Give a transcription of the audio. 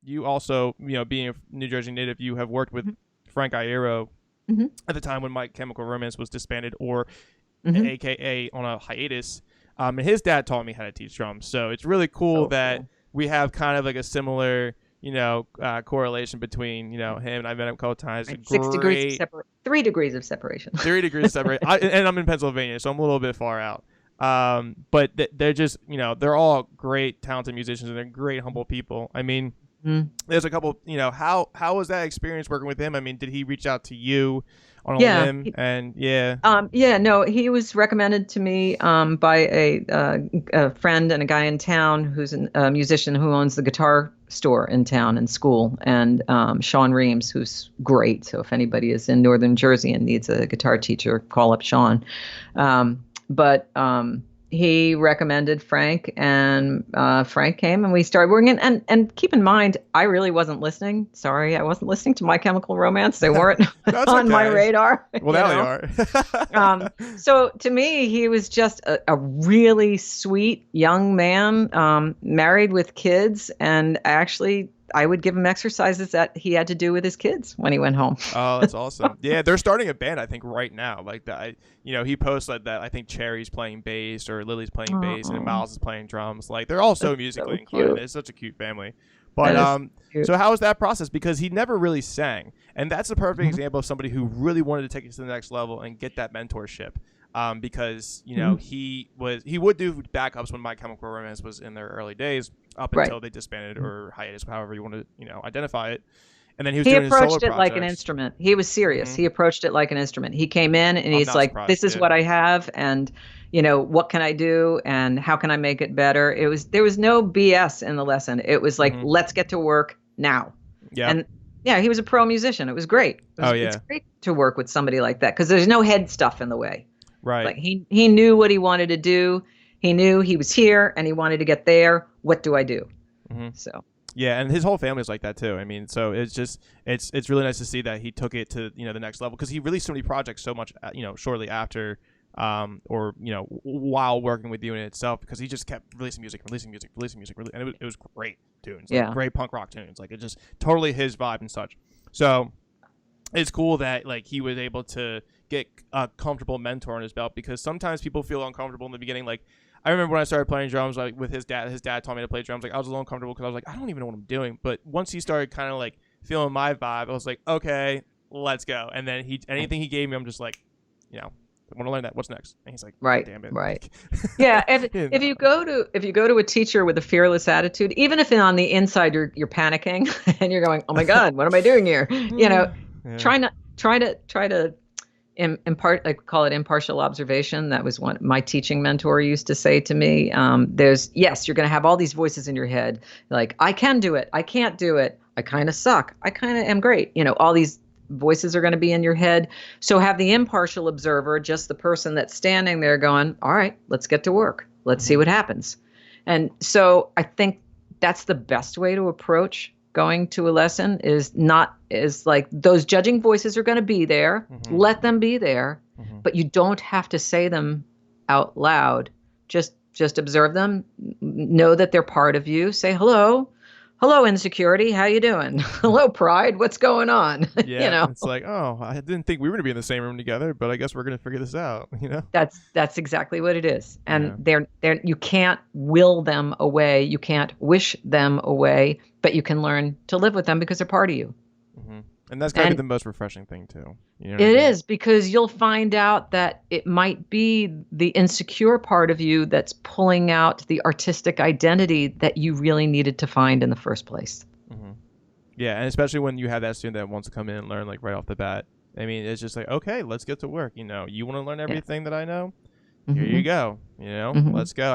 you also, being a New Jersey native, you have worked with Frank Iero at the time when My Chemical Romance was disbanded, or AKA on a hiatus. And his dad taught me how to teach drums. So it's really cool that we have kind of like a similar, correlation between, him, and I met him a couple times. Right. 6 degrees of 3 degrees of separation. 3 degrees separate. And I'm in Pennsylvania, so I'm a little bit far out. But they're just, they're all great, talented musicians, and they're great, humble people. I mean, there's a couple, how was that experience working with him? I mean, did he reach out to you on a whim? No, he was recommended to me by a friend and a guy in town who's a musician who owns the guitar store in town and school, and Sean Reams, who's great. So if anybody is in Northern Jersey and needs a guitar teacher, call up Sean. But he recommended Frank, and Frank came, and we started working. And keep in mind, I really wasn't listening. Sorry, I wasn't listening to My Chemical Romance. They weren't on my radar. Well, now they are. So to me, he was just a really sweet young man, married with kids, and actually, I would give him exercises that he had to do with his kids when he went home. Oh, that's awesome. Yeah, they're starting a band, I think, right now. Like that, he posted that I think Cherry's playing bass, or Lily's playing bass, and Miles is playing drums. Like, they're all so musically inclined. It's such a cute family. But so how was that process? Because he never really sang, and that's a perfect example of somebody who really wanted to take it to the next level and get that mentorship. Because he would do backups when My Chemical Romance was in their early days, up until they disbanded, or hiatus, however you want to identify it. And then he doing his solo approached it projects. like an instrument. He was serious. He approached it like an instrument. He came in and he's like, "This is what I have, and what can I do, and how can I make it better?" There was no BS in the lesson. It was like, let's get to work now. Yeah. And yeah, he was a pro musician. It was great. It's great to work with somebody like that, because there's no head stuff in the way. Right. Like he knew what he wanted to do. He knew he was here and he wanted to get there. What do I do? So. Yeah, and his whole family's like that too. I mean, so it's just it's really nice to see that he took it to the next level, because he released so many projects so much shortly after, or while working with you in itself, because he just kept releasing music, and it was great tunes, like great punk rock tunes, like it just totally his vibe and such. So it's cool that like he was able to get a comfortable mentor on his belt, because sometimes people feel uncomfortable in the beginning. Like, I remember when I started playing drums, like with his dad taught me to play drums. Like, I was a little uncomfortable because I was like, I don't even know what I'm doing. But once he started kind of like feeling my vibe, I was like, okay, let's go. And then anything he gave me, I'm just like, I want to learn that. What's next? And he's like, right, damn it. Right. Yeah. If you go to a teacher with a fearless attitude, even if on the inside you're panicking and you're going, oh my God, what am I doing here? Try to impart, I call it impartial observation. That was what my teaching mentor used to say to me. You're going to have all these voices in your head. Like, I can do it. I can't do it. I kind of suck. I kind of am great. All these voices are going to be in your head. So have the impartial observer, just the person that's standing there going, all right, let's get to work. Let's see what happens. And so I think that's the best way to approach going to a lesson, is like those judging voices are going to be there. Let them be there, but you don't have to say them out loud. Just observe them. Know that they're part of you. Say hello. Hello, insecurity. How you doing? Hello, pride. What's going on? Yeah, it's like, oh, I didn't think we were going to be in the same room together, but I guess we're going to figure this out. That's exactly what it is. And they're you can't will them away. You can't wish them away, but you can learn to live with them because they're part of you. And that's kind of the most refreshing thing too. It is, because you'll find out that it might be the insecure part of you that's pulling out the artistic identity that you really needed to find in the first place. Yeah, and especially when you have that student that wants to come in and learn like right off the bat. I mean, it's just like, okay, let's get to work. You want to learn everything that I know? Here you go. Let's go.